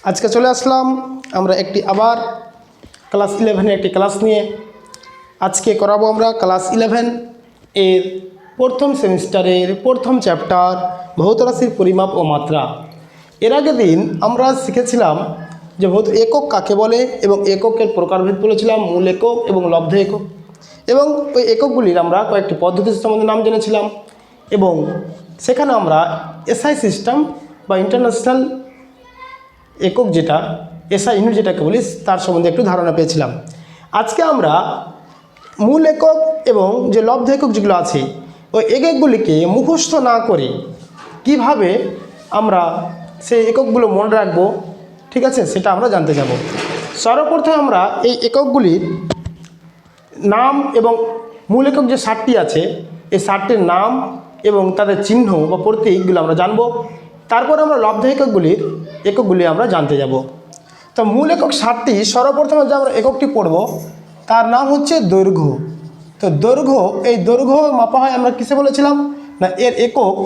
আজকে চলে আসলাম আমরা আবার ক্লাস 11 একটি ক্লাস নিয়ে। আজকে করাবো আমরা ক্লাস 11 এর প্রথম সেমিস্টারের প্রথম চ্যাপ্টার ভৌত রাশির পরিমাপ ও মাত্রা। এর আগের দিন আমরা শিখেছিলাম যে ভৌত একক কাকে বলে এবং এককের প্রকারভেদ বলেছিলাম, মূল একক এবং লব্ধ একক, এবং ওই এককগুলির আমরা কয়েকটি পদ্ধতি সম্বন্ধে নাম জেনেছিলাম এবং সেখানে আমরা এসআই সিস্টেম বা ইন্টারন্যাশনাল একক যেটা এসআই ইউনিট যেটাকে বলি তার সম্বন্ধে একটু ধারণা পেয়েছিলাম। আজকে আমরা মূল একক এবং যে লব্ধ একক যেগুলো আছে ওই এককগুলিকে মুখস্থ না করে কিভাবে আমরা সেই এককগুলো মনে রাখবো, ঠিক আছে, সেটা আমরা জানতে যাব। সর্বপ্রথমে আমরা এই এককগুলির নাম এবং মূল একক যে 7টি আছে এই 7টির নাম এবং তাদের চিহ্ন বা প্রতীকগুলো আমরা জানবো। তারপর আমরা লব্ধ এককগুলি আমরা জানতে যাব। তো মূল একক 7টি, সর্বপ্রথমে যে আমরা এককটি পড়ব তার নাম হচ্ছে দৈর্ঘ্য। তো দৈর্ঘ্য, এই দৈর্ঘ্য মাপা হয় আমরা কিসে বলেছিলাম না, এর একক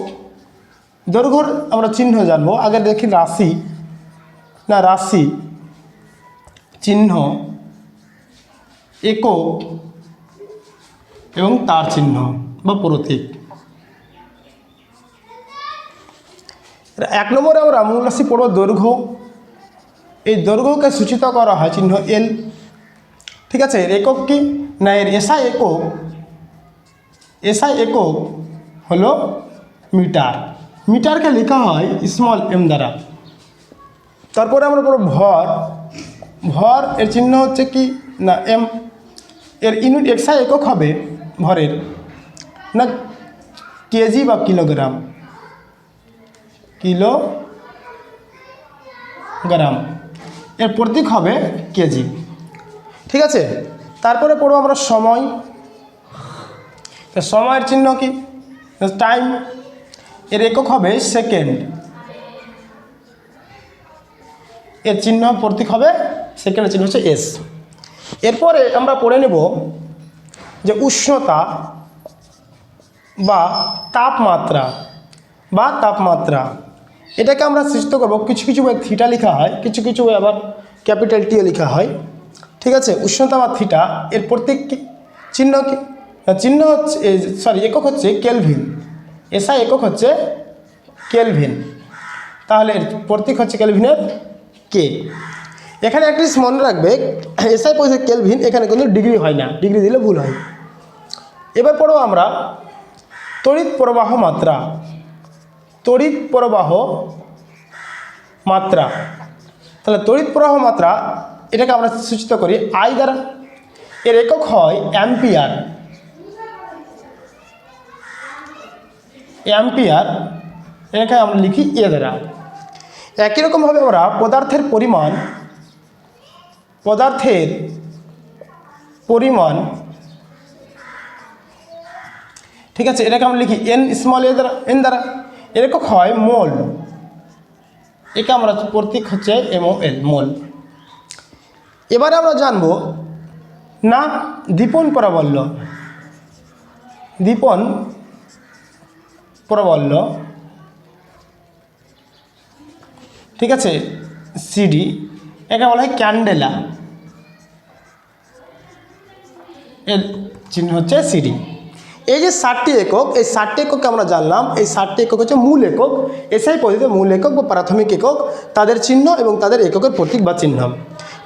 দৈর্ঘ্যর আমরা চিহ্ন জানবো। আগে দেখি রাশি চিহ্ন, একক এবং তার চিহ্ন বা প্রতীক। 1 নম্বরে আমরা মূল রাশি পড়ব দৈর্ঘ্য। এই দৈর্ঘ্যকে সূচিত করা হয় চিহ্ন এল, ঠিক আছে। এর একক কি না, এর এসআই একক হলো মিটার। মিটারকে লেখা হয় স্মল এম দ্বারা। তারপরে আমরা পড়ব ভর, এর চিহ্ন হচ্ছে কি না এম। এর ইউনিট এসআই একক হবে ভরের না কেজি বা কিলোগ্রাম, এর প্রতীক হবে কেজি, ঠিক আছে। তারপরে পড়ব আমরা সময়। সময়ের চিহ্ন কি টাইম, এর একক হবে সেকেন্ড, এর চিহ্ন প্রতীক হবে সেকেন্ডের চিহ্ন হচ্ছে এস। এরপরে আমরা পড়ে নেব যে উষ্ণতা বা তাপমাত্রা, এটাকে আমরা সৃষ্টি করব। কিছু কিছু বই থিটা লেখা হয়, কিছু কিছু বই আবার ক্যাপিটাল টি লেখা হয়, ঠিক আছে। উষ্ণতা বা থিটা, এর প্রতীক কি চিহ্ন কি চিহ্ন হচ্ছে একক হচ্ছে কেলভিন। এসআই একক হচ্ছে কেলভিন, তাহলে এর প্রতীক হচ্ছে কেলভিনের কে। এখানে একটা মনে রাখবে, এসআই পয়সা কেলভিন, এখানে কিন্তু ডিগ্রি হয় না, ডিগ্রি দিলে ভুল হয়। এবার পড়ব আমরা তড়িৎ প্রবাহ মাত্রা। তাহলে তড়িৎ প্রবাহ মাত্রা এটাকে আমরা সূচিত করি আই দ্বারা। এর একক হয় অ্যাম্পিয়ার, এটাকে আমরা লিখি এ দ্বারা। একই রকমভাবে আমরা পদার্থের পরিমাণ, ঠিক আছে, এটাকে আমরা লিখি এন স্মল এন দ্বারা। এর একক হয় মোল, একে আমরা প্রতীক হচ্ছে MOL, মোল। এবারে আমরা জানবো না দীপন প্রবল্য, ঠিক আছে, CD, একে বলা হয় ক্যান্ডেলা, এর চিহ্ন হচ্ছে CD। এই যে 7টি একক, এই 7টি এককে আমরা জানলাম। এই 7টি একক হচ্ছে মূল একক, এসআই পদ্ধতিতে মূল একক বা প্রাথমিক একক, তাদের চিহ্ন এবং তাদের এককের প্রতীক বা চিহ্ন।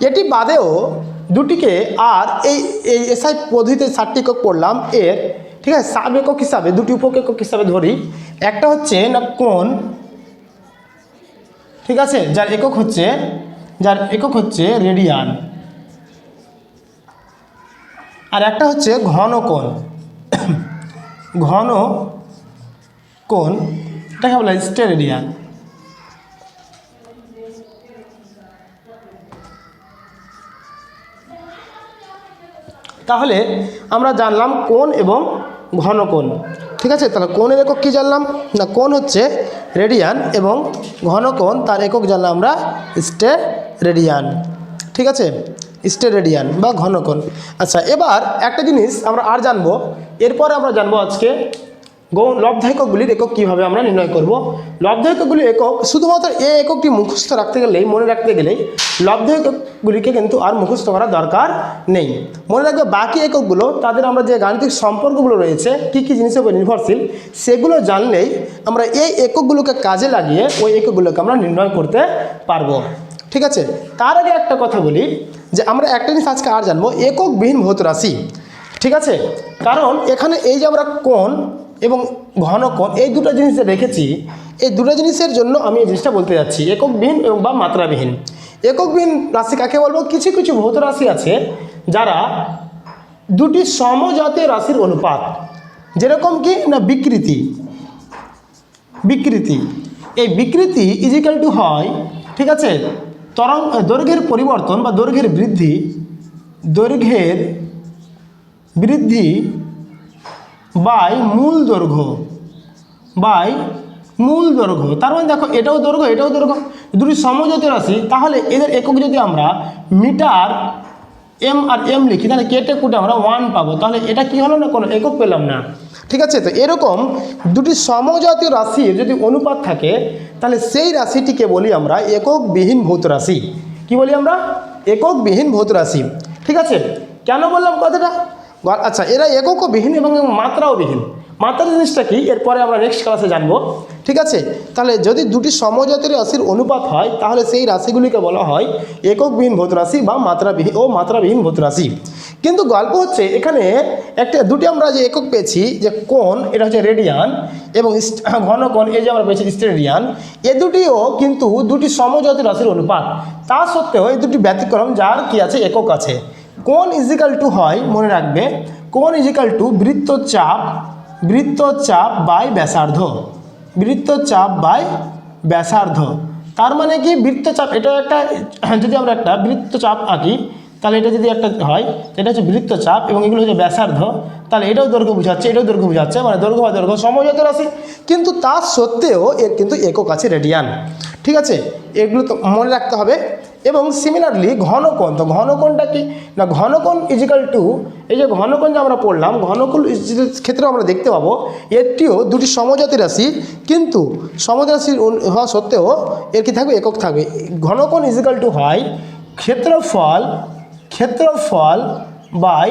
এটি বাদেও দুটিকে আর এই এসআই পদ্ধতিতে 7টি একক পড়লাম, এর ঠিক আছে সাব একক হিসাবে দুটি উপ একক হিসাবে ধরি। একটা হচ্ছে না কোণ, ঠিক আছে, যার একক হচ্ছে রেডিয়ান। আর একটা হচ্ছে ঘন কোণ, এটাকে বলা হয় স্টেরেডিয়ান। তাহলে আমরা জানলাম কোণ এবং ঘন কোণ, ঠিক আছে। তাহলে কোণের একক কী জানলাম না, কোণ হচ্ছে রেডিয়ান এবং ঘন কোণ তার একক জানলাম আমরা স্টেরেডিয়ান, ঠিক আছে, স্টেরেডিয়ান বা ঘন কোণ। আচ্ছা, এবার একটা জিনিস আমরা আর জানবো, এরপরে আমরা জানবো আজকে লব্ধ এককগুলির একক কীভাবে আমরা নির্ণয় করব। লব্ধ এককগুলির একক শুধুমাত্র এই এককটি মুখস্থ রাখতে গেলেই, মনে রাখতে গেলেই লব্ধ এককগুলিকে কিন্তু আর মুখস্থ করার দরকার নেই। মনে রাখবে বাকি এককগুলো তাদের আমরা যে গাণিতিক সম্পর্কগুলো রয়েছে, কী কী জিনিসের উপর নির্ভরশীল, সেগুলো জানলেই আমরা এই এককগুলোকে কাজে লাগিয়ে ওই এককগুলোকে আমরা নির্ণয় করতে পারবো। ঠিক আছে, তার আগে একটা কথা বলি যে আমরা একটা জিনিস আজকে আর জানবো, এককবিহীন ভৌত রাশি। ঠিক আছে, কারণ এখানে এই যে আমরা কোণ এবং ঘনকোণ এই দুটো জিনিস রেখেছি, এই দুটো জিনিসের জন্য আমি এই জিনিসটা বলতে যাচ্ছি, এককবিহীন এবং বা মাত্রাবিহীন। এককবিহীন রাশি কাকে বলবো? কিছু কিছু ভৌত রাশি আছে যারা দুটি সমজাতীয় রাশির অনুপাত, যেরকম কি না বিকৃতি। এই বিকৃতি ইজিক্যাল টু হয়, ঠিক আছে, দৈর্ঘ্যের পরিবর্তন বা দৈর্ঘ্যের বৃদ্ধি বাই মূল দৈর্ঘ্য। তার মানে দেখো এটাও দৈর্ঘ্য, দুটি সমজাতীয় রাশি, তাহলে এদের একক যদি আমরা মিটার এম আর এম লিখি, তাহলে কেটে কুটে আমরা 1 পাবো। তাহলে এটা কি হলো না, কোনো একক পেলাম না। ঠিক আছে, তো এরকম দুটি সমজাতীয় রাশির যদি অনুপাত থাকে, তাহলে সেই রাশিটিকে বলি আমরা এককবিহীন ভৌত রাশি। কি বলি আমরা? এককবিহীন ভৌত রাশি। ঠিক আছে, কেন বললাম কথাটা? আচ্ছা, এরা এককও বিহীন এবং মাত্রাও বিহীন। মাত্রা জিনিসটা কি, এরপরে আমরা নেক্সট ক্লাসে জানবো। ঠিক আছে, তাহলে যদি দুটি সমজাতীয় রাশির অনুপাত হয়, তাহলে সেই রাশিগুলিকে বলা হয় এককবিহীন ভৌত রাশি বা মাত্রাবিহীন ভৌত রাশি। কিন্তু গল্প হচ্ছে এখানে দুটি আমরা যে একক পেয়েছি, যে কোণ এটা হচ্ছে রেডিয়ান, এবং ঘনকোণ এই যে আমরা পেয়েছি স্টেডিয়ান, এ দুটিও কিন্তু দুটি সমজাতীয় রাশির অনুপাত। তা সত্ত্বেও এই দুটি ব্যতিক্রম, যার কি আছে, একক আছে। কোণ ইজিক্যাল টু হয়, মনে রাখবে, কোণ ইজিক্যাল টু বৃত্তচাপ বাই ব্যাসার্ধ। তার মানে কি, বৃত্তচাপ, এটা একটা, যদি আমরা একটা বৃত্তচাপ আঁকি, তাহলে এটা যদি একটা হয়, এটা হচ্ছে বৃত্তচাপ এবং এগুলো হচ্ছে ব্যাসার্ধ, তাহলে এটাও দৈর্ঘ্য বোঝাচ্ছে, এটাও দৈর্ঘ্য বোঝাচ্ছে, মানে দৈর্ঘ্য বা দৈর্ঘ্য সমজাতীয় রাশি। কিন্তু তা সত্ত্বেও এর কিন্তু একক আছে রেডিয়ান। ঠিক আছে, এগুলো তো মনে রাখতে হবে। এবং সিমিলারলি ঘনকোণ, তো ঘনকোণটা কি না, ঘনকোণ ইজিক্যাল টু, এই যে ঘনকোণ যে আমরা পড়লাম, ঘনকোণ ক্ষেত্রে আমরা দেখতে পাবো এটিও দুটি সমজাতীয় রাশি, কিন্তু সমজাতীয় রাশি হওয়া সত্ত্বেও এর কি থাকবে, একক থাকবে। ঘনকোণ ইজিক্যাল টু হয় ক্ষেত্রফল বাই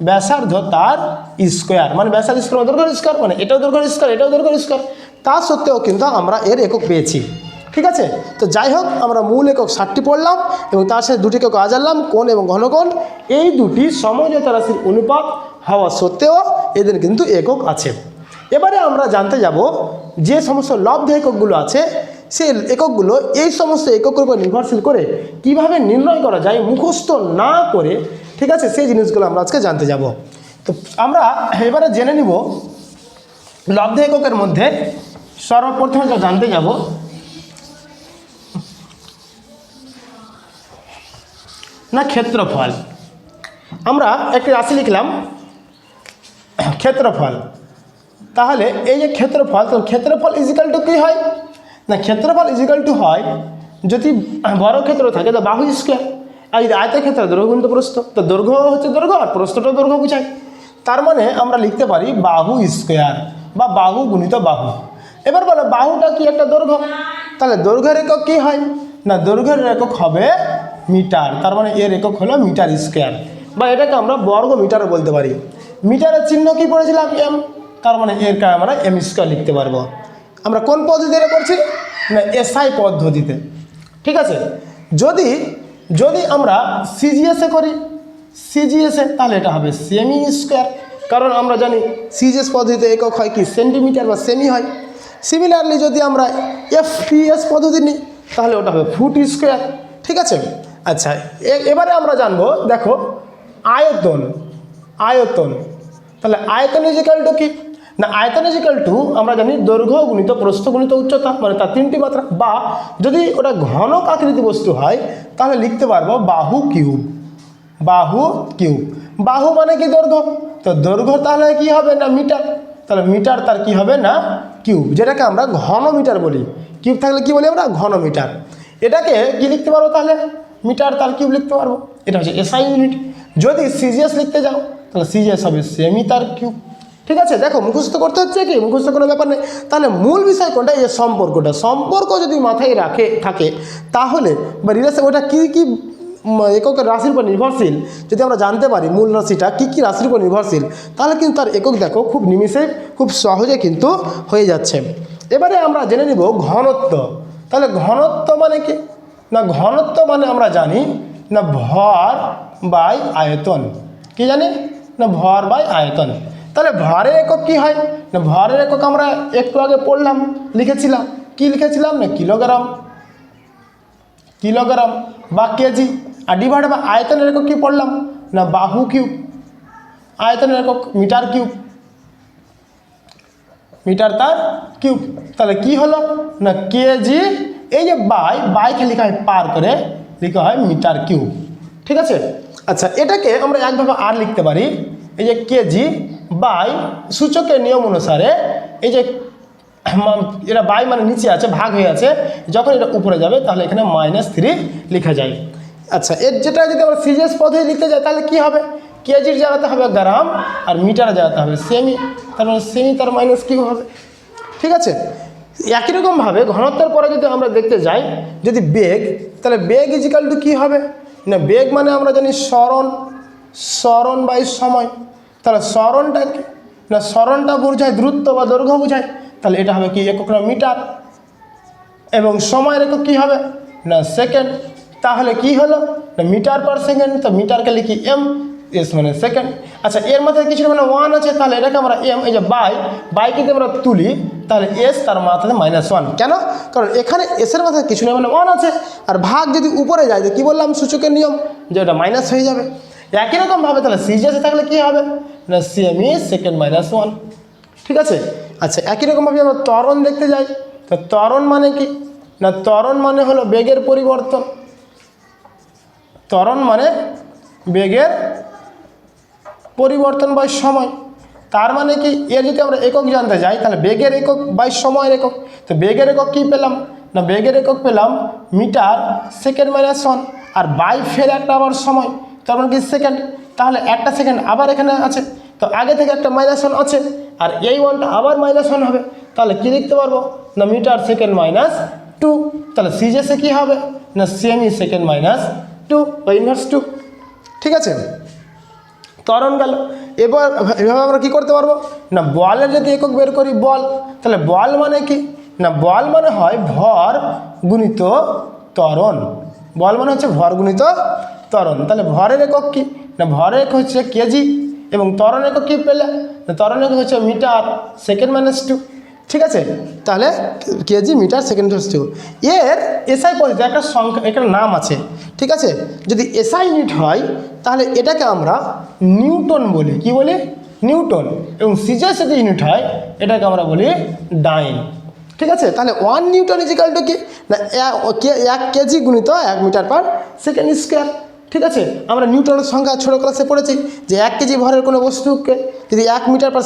ব্যাসার্ধ তার স্কোয়ার, মানে ব্যাসার্ধ স্কোয়ার দৈর্ঘ্য স্কোয়ার, মানে এটাও দৈর্ঘ্য স্কোয়ার, এটাও দৈর্ঘ্য স্কোয়ার। তা সত্ত্বেও কিন্তু আমরা এর একক পেয়েছি। ঠিক আছে, তো যাই হোক, আমরা মূল একক 7টি পড়লাম এবং তার সাথে দুটি একক জানলাম, কোণ এবং ঘনকোণ। এই দুটি সমজাতীয় রাশির অনুপাত হওয়া সত্ত্বেও এদের কিন্তু একক আছে। এবারে আমরা জানতে যাব যে সমস্ত লব্ধ এককগুলো আছে, সেই এককগুলো এই সমস্ত এককের উপর নির্ভরশীল করে কিভাবে নির্ণয় করা যায় মুখস্থ না করে। ঠিক আছে, সেই জিনিসগুলো আমরা আজকে জানতে যাব। তো আমরা এবারে জেনে নিব লব্ধ এককের মধ্যে সর্বপ্রথমে যা জানতে যাব, না ক্ষেত্রফল। আমরা একটি রাশি লিখলাম ক্ষেত্রফল। তাহলে এই যে ক্ষেত্রফল, তো ক্ষেত্রফল ইজিক্যাল টু কী হয় না, ক্ষেত্রফল ইজিক্যাল টু হয়, যদি বড় ক্ষেত্র থাকে তো বাহু স্কোয়ার, আর যদি আয়তের ক্ষেত্রে দৈর্ঘ্য গুণিত প্রস্থ, তো দৈর্ঘ্য হচ্ছে দৈর্ঘ্য আর প্রস্থটাও দৈর্ঘ্য বোঝায়। তার মানে আমরা লিখতে পারি বাহু স্কোয়ার বা বাহু গুণিত বাহু। এবার বলো বাহুটা কি একটা দৈর্ঘ্য, তাহলে দৈর্ঘ্যের একক কী হয় না, দৈর্ঘ্যের একক হবে মিটার। তার মানে এর একক হলো মিটার স্কোয়ার, বা এটাকে আমরা বর্গ মিটারও বলতে পারি। মিটারের চিহ্ন কি পড়েছিলাম, এম, তার মানে এর কাছে আমরা এম স্কোয়ার লিখতে পারবো। আমরা কোন পদ্ধতিতে করছি না, এসআই পদ্ধতিতে। ঠিক আছে, যদি আমরা সিজিএসে করি, তাহলে এটা হবে সেমি স্কোয়ার, কারণ আমরা জানি সিজিএস পদ্ধতিতে একক হয় কি, সেন্টিমিটার বা সেমি হয়। সিমিলারলি যদি আমরা এফপিএস পদ্ধতি নিই, তাহলে ওটা হবে ফুট স্কোয়ার। ঠিক আছে, আচ্ছা, এবারে আমরা জানবো, দেখো আয়তন। তাহলে আয়তন ইজিক্যাল টু কি না, আয়তন ইজিক্যাল টু আমরা জানি দৈর্ঘ্য গুণিত প্রস্থ গুণিত উচ্চতা, মানে তার 3টি মাত্রা। বা যদি ওটা ঘনক আকৃতি বস্তু হয়, তাহলে লিখতে পারবো বাহু কিউব। বাহু মানে কি, দৈর্ঘ্য, তো দৈর্ঘ্য তাহলে কি হবে না, মিটার, তাহলে মিটার তার কি হবে না, কিউব, যেটাকে আমরা ঘন মিটার বলি। কিউব থাকলে কি বলি আমরা, ঘন মিটার। এটাকে কি লিখতে পারবো, তাহলে মিটার তার কিউব লিখতে পারবো। এটা হচ্ছে এসআই ইউনিট। যদি সিজিএস লিখতে যাও, তাহলে সিজিএস হবে সেমি তার কিউব। ঠিক আছে, দেখো মুখস্থ করতে হচ্ছে কি, মুখস্থ কোনো ব্যাপার নেই। তাহলে মূল বিষয় কোনটা, এই সম্পর্কটা, সম্পর্ক যদি মাথায় থাকে তাহলে বা রিলেশন ওটা কী কী একক রাশির উপর নির্ভরশীল, যদি আমরা জানতে পারি মূল রাশিটা কী কী রাশির উপর নির্ভরশীল, তাহলে কিন্তু তার একক দেখো খুব নিমিষে খুব সহজে কিন্তু হয়ে যাচ্ছে। এবারে আমরা জেনে নিব ঘনত্ব। তাহলে ঘনত্ব মানে কি না, ঘনত্ব মানে আমরা জানি না ভর বাই আয়তন। কি জানি না, ভর বাই আয়তন। তাহলে ভরের একক কি হয় না, ভরের একক আমরা একটু আগে পড়লাম, লিখেছিলাম, কি লিখেছিলাম না কিলোগ্রাম, কিলোগ্রাম বা কেজি। আর ডিভাইড বা আয়তনের একক কি পড়লাম না বাহু কিউব, আয়তনের একক মিটার কিউব, মিটার তার কিউব। তাহলে কি হলো না কেজি, এই যে বাইকে লেখা হয় পার করে লেখা হয় মিটার কিউব। ঠিক আছে, আচ্ছা এটাকে আমরা একভাবে আর লিখতে পারি, এই যে কেজি বাই সূচকের নিয়ম অনুসারে এই যে এটা বাই মানে নিচে আছে, ভাগ হয়ে আছে, যখন এটা উপরে যাবে তাহলে এখানে -3 লেখা যায়। আচ্ছা এর যেটা যদি আমরা সিরিয়াস পদ্ধতি লিখতে যাই তাহলে কি হবে, কেজির জায়গাতে হবে গ্রাম আর মিটারের জায়গাতে হবে সেমি, তার মানে সেমি তার মাইনাস কিউ হবে। ঠিক আছে, একই রকমভাবে ঘনত্বের পরে যদি আমরা দেখতে যাই, যদি বেগ, তাহলে বেগ ইজিক্যাল টু কী হবে না, বেগ মানে আমরা জানি স্মরণ বাই সময়। তাহলে স্মরণটা কি না, স্মরণটা বোঝায় দ্রুত বা দৈর্ঘ্য বোঝায়, তাহলে এটা হবে কি একক না মিটার, এবং সময়ের একক কী হবে না সেকেন্ড। তাহলে কি হলো না মিটার পার সেকেন্ড, তো মিটারকে লিখি এম, এস মানে সেকেন্ড। আচ্ছা এর মাথায় কিছু মানে 1 আছে, তাহলে এটাকে আমরা এম, এই যে বাইকে যদি আমরা তুলি তাহলে এস তার মাথায় -1। কেন, কারণ এখানে এসের মাথায় কিছু নেই মানে 1 আছে, আর ভাগ যদি উপরে যায় তো কী বললাম সূচকের নিয়ম যে ওটা মাইনাস হয়ে যাবে। একই রকমভাবে তাহলে সিজিএসে থাকলে কী হবে না সিএমই সেকেন্ড -1। ঠিক আছে, আচ্ছা একই রকমভাবে আমরা ত্বরণ দেখতে যাই, তো ত্বরণ মানে কি না, ত্বরণ মানে হলো বেগের পরিবর্তন, ত্বরণ মানে বেগের পরিবর্তন বাই সময়। তার মানে কি এর যদি আমরা একক জানতে যাই তাহলে বেগের একক বাই সময়ের একক, তো বেগের একক কী পেলাম না, বেগের একক পেলাম মিটার সেকেন্ড -1, আর বাই ফের একটা আবার সময়, তার মানে কি সেকেন্ড। তাহলে একটা সেকেন্ড আবার এখানে আছে, তো আগে থেকে একটা -1 আছে, আর এই 1টা আবার -1 হবে, তাহলে কি লিখতে পারবো না মিটার সেকেন্ড -2। তাহলে সিজিএসে কী হবে না সেমি সেকেন্ড -2 বা ইনভার্স 2। ঠিক আছে, ত্বরণ গেল। এবার এভাবে আমরা কী করতে পারবো না, বলের যদি একক বের করি বল, তাহলে বল মানে কি না, বল মানে হয় ভর গুণিত ত্বরণ, বল মানে হচ্ছে ভর গুণিত ত্বরণ। তাহলে ভরের একক কি না, ভরের একক হচ্ছে কেজি, এবং ত্বরণ একক কী পেলে না, ত্বরণ একক হচ্ছে মিটার সেকেন্ড -2। ঠিক আছে, তাহলে কেজি মিটার সেকেন্ড -2। এর এসআই পদ্ধতি একটা সংখ্যা, একটা নাম আছে। ঠিক আছে, যদি এসআই ইউনিট হয় তাহলে এটাকে আমরা নিউটন বলি, কি বলি নিউটন, এবং সিজিএস যদি ইউনিট হয় এটাকে আমরা বলি ডাইন। ঠিক আছে, তাহলে 1 নিউটন ইজিক্যাল টু কি না 1 কেজি গুণিত 1 মিটার পার সেকেন্ড স্কোয়ার। ঠিক আছে, আমরা নিউটনের সংখ্যা ছোটো ক্লাসে পড়েছি যে 1 কেজি ভরের কোনো বস্তুকে যদি 1 মিটার পার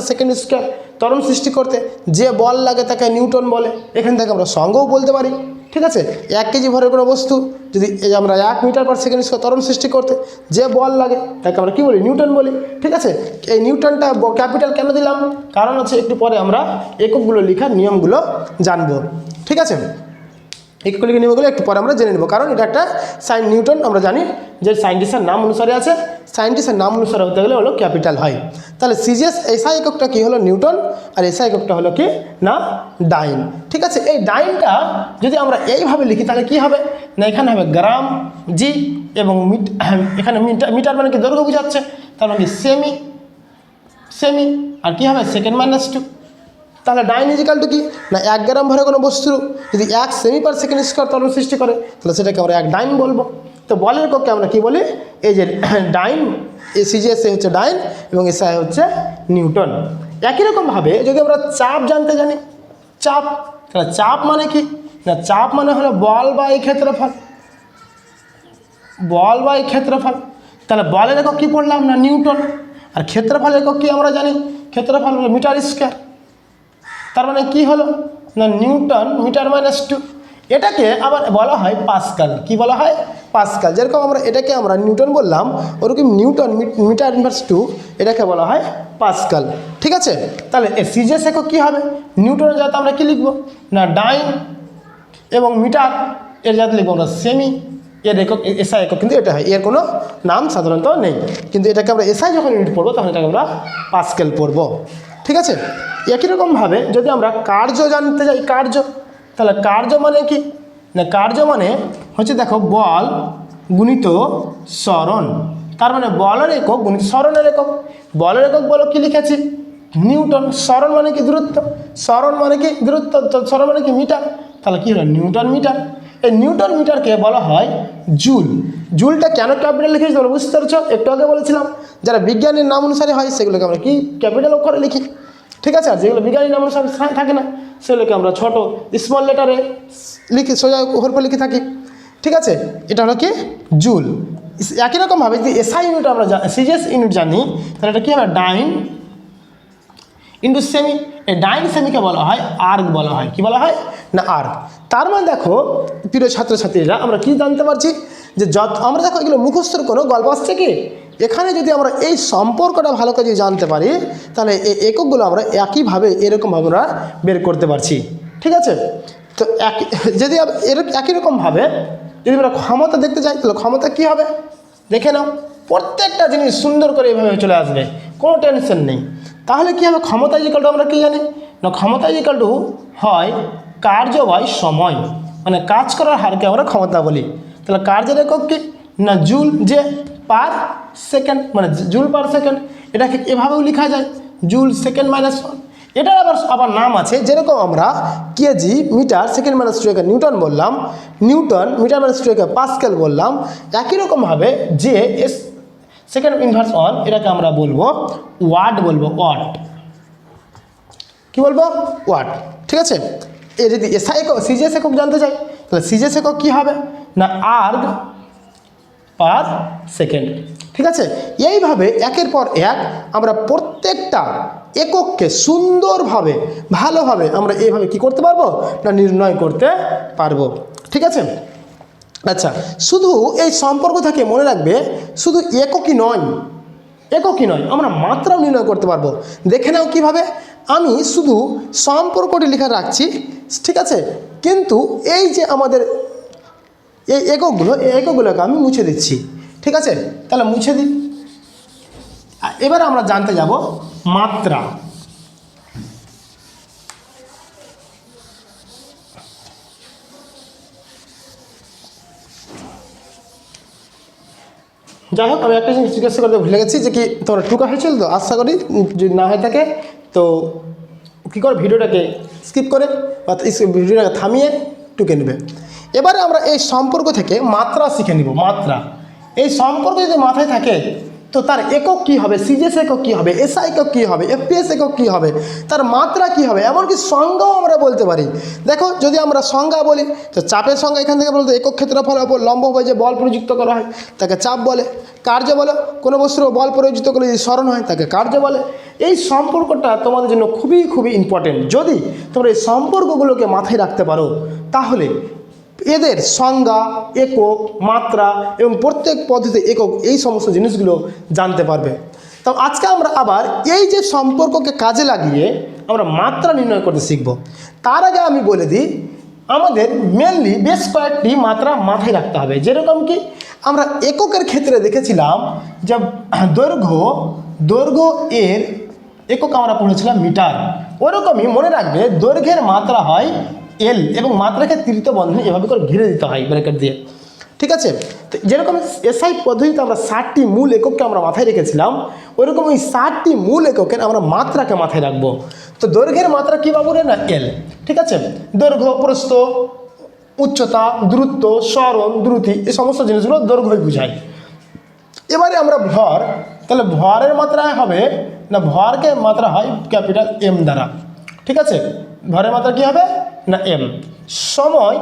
সেকেন্ড স্কোয়ার ত্বরণ সৃষ্টি করতে যে বল লাগে তাকে নিউটন বলে, এখান থেকে আমরা সঙ্গও বলতে পারি। ঠিক আছে, 1 কেজি ভরের কোনো বস্তু যদি এই আমরা 1 মিটার পার সেকেন্ড স্কোয়ার ত্বরণ সৃষ্টি করতে যে বল লাগে তাকে আমরা কী বলি নিউটন বলি। ঠিক আছে, এই নিউটনটা ক্যাপিটাল কেন দিলাম, কারণ হচ্ছে একটু পরে আমরা এককগুলো লেখার নিয়মগুলো জানবো। ঠিক আছে, এককগুলো নিয়মগুলো একটু পরে আমরা জেনে নেব, কারণ এটা একটা সাইন নিউটন আমরা জানি যে সাইন্টিস্টের নাম অনুসারে আছে, সাইন্টিস্টের নাম অনুসারে হতে গেলে হলো ক্যাপিটাল হয়। তাহলে সিজিএস এসআই এককটা কী হলো নিউটন, আর এসআই এককটা হলো কি না ডাইন। ঠিক আছে, এই ডাইনটা যদি আমরা এইভাবে লিখি তাহলে কি হবে না, এখানে হবে গ্রাম জি, এবং এখানে মিটার মানে কি দৈর্ঘ্য বোঝাচ্ছে, তার মানে কি সেমি, আর কি হবে সেকেন্ড -2। তাহলে ডাইন ইজিক্যাল টু কি না 1 গ্রাম ভরে কোনো বস্তু যদি 1 সেমি পার সেকেন্ড স্কোয়ার ত্বরণ সৃষ্টি করে তাহলে সেটাকে আমরা 1 ডাইন বলবো। তো বলের এককে আমরা কি বলি, এই যে ডাইন, এই সিজিএস হচ্ছে ডাইন এবং এসআই হচ্ছে নিউটন। একই রকমভাবে যদি আমরা চাপ জানতে জানি, চাপ, তাহলে চাপ মানে কি না, চাপ মানে হলো বল বাই ক্ষেত্রফল, বল বাই ক্ষেত্রফল। তাহলে বলের একক কী পড়লাম না নিউটন, আর ক্ষেত্রফলের একক কি আমরা জানি, ক্ষেত্রফল হলো মিটার স্কোয়ার, তার মানে কী হলো না নিউটন মিটার -2। এটাকে আবার বলা হয় পাস্কাল, কি বলা হয় পাস্কাল। যেরকম আমরা এটাকে আমরা নিউটন বললাম, ওরকম নিউটন মিটার ইনভার্স 2 এটাকে বলা হয় পাস্কাল। ঠিক আছে, তাহলে সিজিএস একক কী হবে? নিউটনের জায়গাতে আমরা কী লিখব না ডাইন, এবং মিটার এর জায়গাতে লিখবো আমরা সেমি। এর একক এসআই একক কিন্তু এটা হয়, এর কোনো নাম সাধারণত নেই, কিন্তু এটাকে আমরা এসআই যখন ইউনিট পড়বো তখন এটাকে আমরা পাস্কেল পড়বো। ঠিক আছে, একই রকমভাবে যদি আমরা কার্য জানতে যাই, কার্য, তাহলে কার্য মানে কি না কার্য মানে হচ্ছে দেখো বল গুণিত সরণ। তার মানে বলের একক গুণিত সরণের একক। বলের একক বলো কি লিখেছি নিউটন, সরণ মানে কি দূরত্ব, সরণ মানে কি দূরত্ব, সরণ মানে কি মিটার, তাহলে কী হলো নিউটন মিটার। এই নিউটন মিটারকে বলা হয় জুল। জুলটা কেন ক্যাপিটাল লিখেছি তোমরা বুঝতে পারছো? একটু আগে বলেছিলাম যারা বিজ্ঞানের নাম অনুসারে হয় সেগুলোকে আমরা কি ক্যাপিটাল অক্ষরে লিখি। ঠিক আছে, আর যেগুলো বিজ্ঞানীর নাম অনুসারে থাকে না সেগুলোকে আমরা ছোট স্মল লেটারে লিখি, সোজা ওপরে লিখে থাকি। ঠিক আছে, এটা হলো কি জুল। একই রকমভাবে যদি এসআই ইউনিট আমরা সিজিএস ইউনিট জানি, তাহলে এটা কী হবে ডাইন ইন্টু সেমি। এই ডাইন সেমিকে বলা হয় আর্ক বলা হয়। কি বলা হয় না আর্ক। তার মানে দেখো প্রিয় ছাত্রছাত্রীরা আমরা কি জানতে পারছি যে আমরা দেখো এগুলো মুখস্থর কোনো গল্প আসছে কি, এখানে যদি আমরা এই সম্পর্কটা ভালো করে জানতে পারি তাহলে এই এককগুলো আমরা একইভাবে এরকমভাবে আমরা বের করতে পারছি। ঠিক আছে, তো যদি একই রকমভাবে যদি আমরা ক্ষমতা দেখতে চাই তাহলে ক্ষমতা কী হবে দেখে নাও। প্রত্যেকটা জিনিস সুন্দর করে এইভাবে চলে আসবে, কোনো টেনশন নেই। তাহলে কী হবে ক্ষমতা ইজিক্যাল টু আমরা কী জানি না ক্ষমতা ইজিক্যাল টু হয় কার্য বাই সময়, মানে কাজ করার হারকে আমরা ক্ষমতা বলি। তাহলে কার্যের একক কি না জুল, যে পার সেকেন্ড মানে জুল পার সেকেন্ড। এটাকে এভাবেও লেখা যায় জুল সেকেন্ড মাইনাস 1। এটার আবার নাম আছে, যেরকম আমরা কেজি মিটার সেকেন্ড মাইনাস 2 কে নিউটন বললাম, নিউটন মিটার মাইনাস 2 কে পাস্কেল বললাম। একই রকমভাবে যে সেকেন্ড ইনভার্স 1 এটাকে আমরা বলবো ওয়াট, বলবো ওয়াট। কি বলবো ওয়াট। ঠিক আছে, এ যদি এসআই একক সিজিএস একক জানতে চাই তাহলে সিজিএস একক কী হবে না আর্গ পার সেকেন্ড। ঠিক আছে, এইভাবে একের পর এক আমরা প্রত্যেকটা একককে সুন্দরভাবে ভালোভাবে আমরা এইভাবে কি করতে পারবো না নির্ণয় করতে পারবো। ঠিক আছে, আচ্ছা শুধু এই সম্পর্ক থেকে মনে রাখবে শুধু এককই নয়, এককই নয় আমরা মাত্রাও নির্ণয় করতে পারবো। দেখে নাও কীভাবে, আমি শুধু সম্পর্কটি লেখা রাখছি। ঠিক আছে, কিন্তু এই যে আমাদের এই এককগুলো, এই এককগুলোকে আমি মুছে দিচ্ছি। ঠিক আছে, তাহলে মুছে দিই। এবার আমরা জানতে যাব মাত্রা। যাই হোক, আমি একটা জিনিস জিজ্ঞাসা করতে ভুলে গেছি যে কি তোমার টুকা হয়েছিল তো, আশা করি যদি না হয়ে থাকে তো কী করে ভিডিওটাকে স্কিপ করে বা ভিডিওটাকে থামিয়ে টুকে নেবে। এবারে আমরা এই সম্পর্ক থেকে মাত্রা শিখে নিব। মাত্রা, এই সম্পর্ক যদি মাথায় থাকে তো তার একক কী হবে, সিজিএস একক কী হবে, এসআই একক কী হবে, এফপিএস একক কী হবে, তার মাত্রা কী হবে, এমনকি সংজ্ঞাও আমরা বলতে পারি। দেখো যদি আমরা সংজ্ঞা বলি তো চাপের সংজ্ঞা এখান থেকে বলতে একক ক্ষেত্রফলের ওপর লম্বভাবে যে বল প্রযুক্ত করা হয় তাকে চাপ বলে। কার্য বলে কোনো বস্তুর বল প্রযুক্ত করলে যদি সরণ হয় তাকে কার্য বলে। এই সম্পর্কটা তোমাদের জন্য খুবই খুবই ইম্পর্টেন্ট। যদি তোমরা এই সম্পর্কগুলোকে মাথায় রাখতে পারো তাহলে এদের সংজ্ঞা, একক, মাত্রা এবং প্রত্যেক পদ্ধতি একক এই সমস্ত জিনিসগুলো জানতে পারবে। তো আজকে আমরা আবার এই যে সম্পর্ককে কাজে লাগিয়ে আমরা মাত্রা নির্ণয় করতে শিখব। তার আগে আমি বলে দিই আমাদের মেনলি বেশ কয়েকটি মাত্রা মাথায় রাখতে হবে। যেরকম কি আমরা এককের ক্ষেত্রে দেখেছিলাম যে দৈর্ঘ্য এর একক আমরা পড়েছিলাম মিটার। ওরকমই মনে রাখবে দৈর্ঘ্যের মাত্রা হয় এল এবং মাত্রাকে তৃতীয় বন্ধনী এভাবে করে ঘিরে দিতে হয় ব্র্যাকেট দিয়ে। ঠিক আছে, তো যেরকম এসআই পদ্ধতিতে আমরা 60টি মূল একককে আমরা মাথায় রেখেছিলাম ওইরকম ওই 60টি মূল এককের আমরা মাত্রাকে মাথায় রাখবো। তো দৈর্ঘ্যের মাত্রা কী পাবো রে না এল। ঠিক আছে, দৈর্ঘ্য, প্রস্থ, উচ্চতা, দূরত্ব, সরণ, দ্রুতি এই সমস্ত জিনিসগুলো দৈর্ঘ্যই বোঝায়। এবারে আমরা ভর, তাহলে ভরের মাত্রা হবে না ভরকে মাত্রা হয় ক্যাপিটাল এম দ্বারা। ঠিক আছে, ভরের মাত্রা কী হবে না এম। সময়,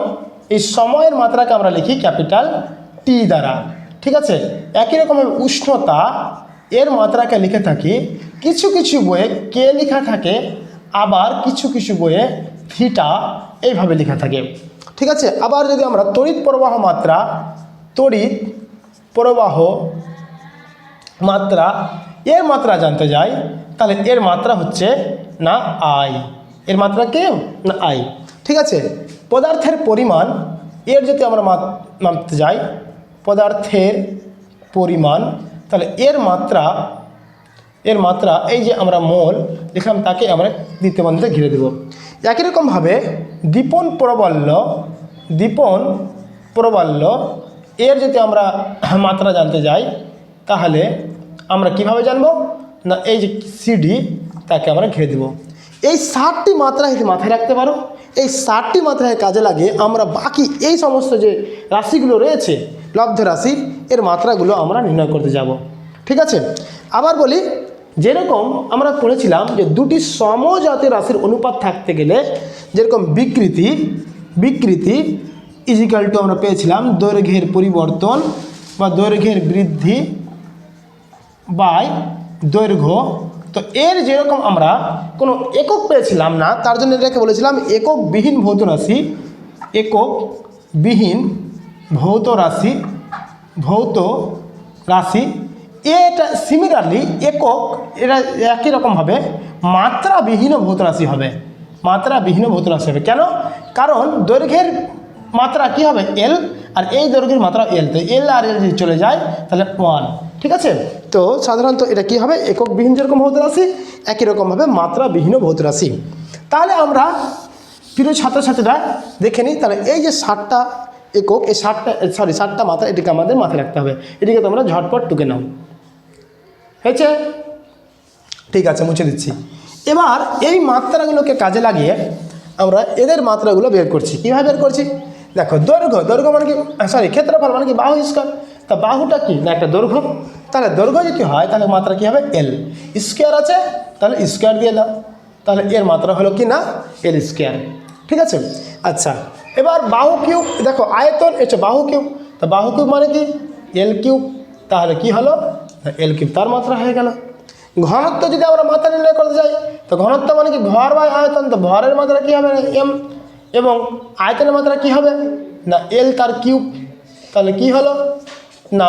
এই সময়ের মাত্রাকে আমরা লিখি ক্যাপিটাল টি দ্বারা। ঠিক আছে, একই রকমের উষ্ণতা এর মাত্রাকে লিখে থাকি কিছু কিছু বইয়ে কে লেখা থাকে, আবার কিছু কিছু বইয়ে থিটা এইভাবে লেখা থাকে। ঠিক আছে, আবার যদি আমরা তড়িৎ প্রবাহ মাত্রা, তড়িৎ প্রবাহ মাত্রা এর মাত্রা জানতে যাই, তাহলে এর মাত্রা হচ্ছে না আই, এর মাত্রা কে না আই। ঠিক আছে, পদার্থের পরিমাণ এর যদি আমরা মাপতে যাই, পদার্থের পরিমাণ, তাহলে এর মাত্রা এই যে আমরা মোল লিখলাম তাকে আমরা দ্বিতীয় বন্ধনীতে ঘিরে দেব। একই রকমভাবে দীপন প্রবাল্য এর যদি আমরা মাত্রা জানতে যাই, তাহলে আমরা কিভাবে জানবো না এই যে সিডি তাকে আমরা ঘিরে দেব। এই 60টি মাত্রা যদি মাথায় রাখতে পারো, এই 60টি মাত্রায় কাজে লাগিয়ে আমরা বাকি এই সমস্ত যে রাশিগুলো রয়েছে লব্ধ রাশি এর মাত্রাগুলো আমরা নির্ণয় করতে যাব। ঠিক আছে, আবার বলি, যেরকম আমরা পড়েছিলাম যে দুটি সমজাতীয় রাশির অনুপাত থাকতে গেলে যেরকম বিকৃতি ইজিক্যাল টু আমরা পেয়েছিলাম দৈর্ঘ্যের পরিবর্তন বা দৈর্ঘ্যের বৃদ্ধি বাই দৈর্ঘ্য। তো এর যেরকম আমরা কোনো একক পেয়েছিলাম না, তার জন্য এটাকে বলেছিলাম এককবিহীন ভৌত রাশি। এটা সিমিলারলি এটা একই রকমভাবে মাত্রাবিহীন ভৌত রাশি হবে। কেন? কারণ দৈর্ঘ্যের মাত্রা কি হবে এল, আর এই দৈর্ঘ্যের মাত্রা এল, তো এল আর এল যদি চলে যায় তাহলে 1। ঠিক আছে, তো সাধারণত এটা কি হবে এককবিহীন যেরকম ভৌত রাশি একই রকমভাবে মাত্রাবিহীন ভৌত রাশি। তাহলে আমরা প্রিয় ছাত্রছাত্রীরা দেখে নিই, তাহলে এই যে 60টা একক, এই 60টা মাত্রা এটিকে আমাদের মাথায় রাখতে হবে। এটিকে তোমরা ঝটপট টুকে নাও। হয়েছে? ঠিক আছে, মুছে দিচ্ছি। এবার এই মাত্রাগুলোকে কাজে লাগিয়ে আমরা এদের মাত্রাগুলো বের করছি। কীভাবে বের করছি? দেখো, দৈর্ঘ্য মানে কি, ক্ষেত্রফল মানে কি বাহু স্কয়ার। তা বাহুটা কি না একটা দৈর্ঘ্য, তাহলে দৈর্ঘ্য যদি হয় তাহলে মাত্রা কী হবে এল। স্কোয়ার আছে তাহলে স্কোয়ার দিয়ে দাও, তাহলে এর মাত্রা হলো কি না এল স্কোয়ার। ঠিক আছে, আচ্ছা, এবার বাহু কিউব, দেখো আয়তন হচ্ছে বাহু কিউব, তা বাহু কিউব মানে কি এল কিউব, তাহলে কি হলো এল কিউব, তার মাত্রা হয়ে গেল। ঘনত্ব যদি আমরা মাত্রা নির্ণয় করতে যাই, তো ঘনত্ব মানে কি ভর বাই আয়তন, তো ভরের মাত্রা কী হবে এম, এবং আয়তনের মাত্রা কি হবে না এল তার কিউব, তাহলে কি হলো না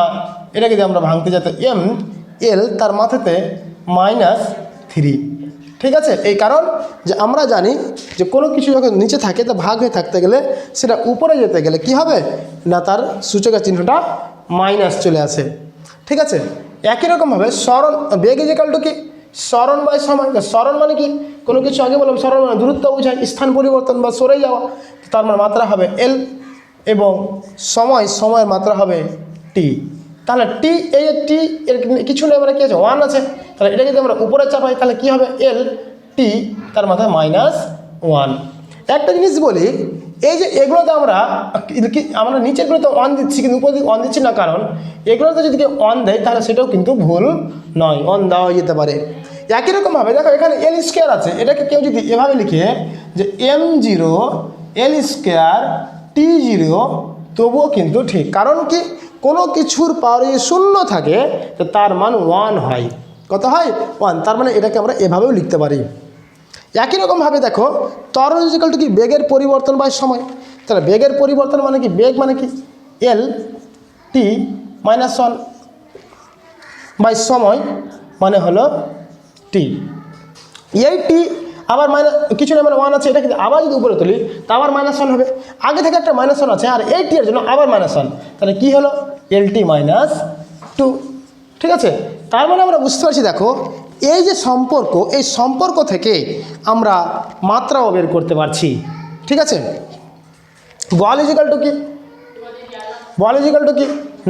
এটাকে যদি আমরা ভাঙতে যাই তো এম এল তার মাথাতে -3। ঠিক আছে, এই কারণ যে আমরা জানি যে কোনো কিছু যখন নিচে থাকে তো ভাগ হয়ে থাকতে গেলে সেটা উপরে যেতে গেলে কি হবে না তার সূচকের চিহ্নটা মাইনাস চলে আসে। ঠিক আছে, একই রকমভাবে সরণ বেগ ইজিক্যাল টু কি সরণ বাই সময়। সরণ মানে কি কোনো কিছু আগে বললাম, সরণ মানে দূরত্ব বোঝায়, স্থান পরিবর্তন বা সরে যাওয়া, তার মানে মাত্রা হবে এল, এবং সময়ের মাত্রা হবে টি। তাহলে টি, এই টি এর কিছু নেই, মানে কি আছে 1 আছে, তাহলে এটা যদি আমরা উপরে চাপাই তাহলে কি হবে এল টি তার মাথায় -1। একটা জিনিস বলি, এই যে এগুলোতে আমরা নিচেরগুলোতে 1 দিচ্ছি কিন্তু উপর দিকে 1 দিচ্ছি না, কারণ এগুলোতে যদি 1 দেয় তাহলে সেটাও কিন্তু ভুল নয়, 1 দেওয়া যেতে পারে। একই রকমভাবে দেখো এখানে এল স্কোয়ার আছে, এটাকে কেউ যদি এভাবে লিখে যে m0 এল স্কোয়ার t0, তবুও কিন্তু ঠিক। কারণ কি কোনো কিছুর পাওয়ার যদি 0 থাকে তো তার মান 1 হয়। কত হয় 1, তার মানে এটাকে আমরা এভাবেও লিখতে পারি। একই রকমভাবে দেখো ত্বরণ ইজিক্যাল টু কি বেগের পরিবর্তন বাই সময়। তাহলে বেগের পরিবর্তন মানে কি বেগ মানে কি এল টি -1 বাই সময় মানে হলো টি। এই টি আবার কিছু না মানে 1 আছে, এটা কিন্তু আবার যদি উপরে তুলি তা আবার -1 হবে। আগে থেকে একটা -1 আছে আর এই টি এর জন্য আবার -1, তাহলে কি হলো এল টি -2। ঠিক আছে, তার মানে আমরা বুঝতে পারছি দেখো এই যে সম্পর্ক, এই সম্পর্ক থেকে আমরা মাত্রাও বের করতে পারছি। ঠিক আছে, বল ইজিক্যাল টু কি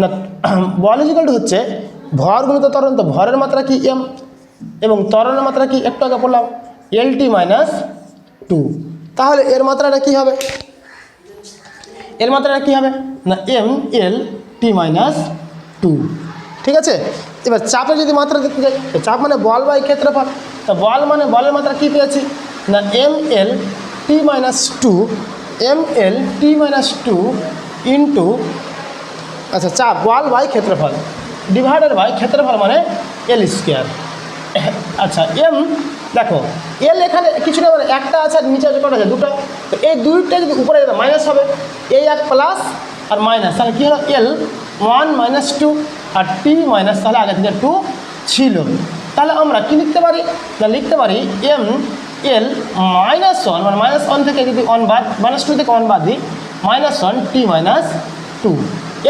না বল ইজিক্যাল টু হচ্ছে ভর গুণিত ত্বরণ। তো ভরের মাত্রা কি এম, এবং ত্বরণের মাত্রা কি একটু আগে বললাম এল টি -2। তাহলে এর মাত্রাটা কি হবে না এম এল টি -2। ঠিক আছে, এবার চাপের যদি মাত্রা দেখতে যাই, চাপ মানে বল বাই ক্ষেত্রফল। তো বল মানে বলের মাত্রা কী পেয়েছি না এম এল টি -2 ইন্টু আচ্ছা চাপ বল বাই ক্ষেত্রফল ডিভাইডেড বাই ক্ষেত্রফল মানে এল স্কোয়ার। আচ্ছা এম দেখো এল এখানে কিছু না মানে একটা আছে আর নিচে আছে কটা আছে 2টা, তো এই 2টা যদি উপরে যেতে মাইনাস হবে, এই এক প্লাস আর মাইনাস, তাহলে কী হলো এল 1 - 2 আর টি মাইনাস তাহলে আগে থেকে 2 ছিল। তাহলে আমরা কি লিখতে পারি না, লিখতে পারি এম এল -1 মানে -1 থেকে যদি 1 বাদ -2 থেকে 1 বাদ দিই -1 টি মাইনাস 2।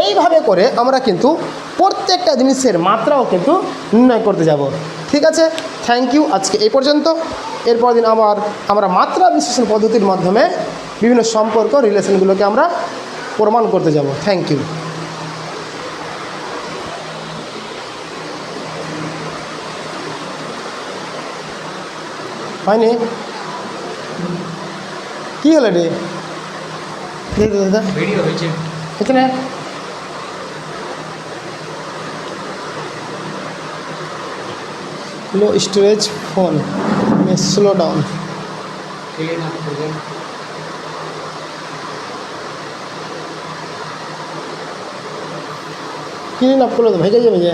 এইভাবে করে আমরা কিন্তু প্রত্যেকটা জিনিসের মাত্রাও কিন্তু নির্ণয় করতে যাব। ঠিক আছে, থ্যাংক ইউ, আজকে এই পর্যন্ত। এরপর দিন আবার আমরা মাত্রা বিশ্লেষণ পদ্ধতির মাধ্যমে বিভিন্ন সম্পর্ক রিলেশনগুলোকে আমরা প্রমাণ করতে যাব। Thank you. হয়নি? কী হলো রে দাদা? ভিডিও হয়েছে। এখানে लो स्टोरेज फोन में स्लो डाउन क्लीन अप करবেন। क्लीन अप করলে তো ভেঙে যাবে যে।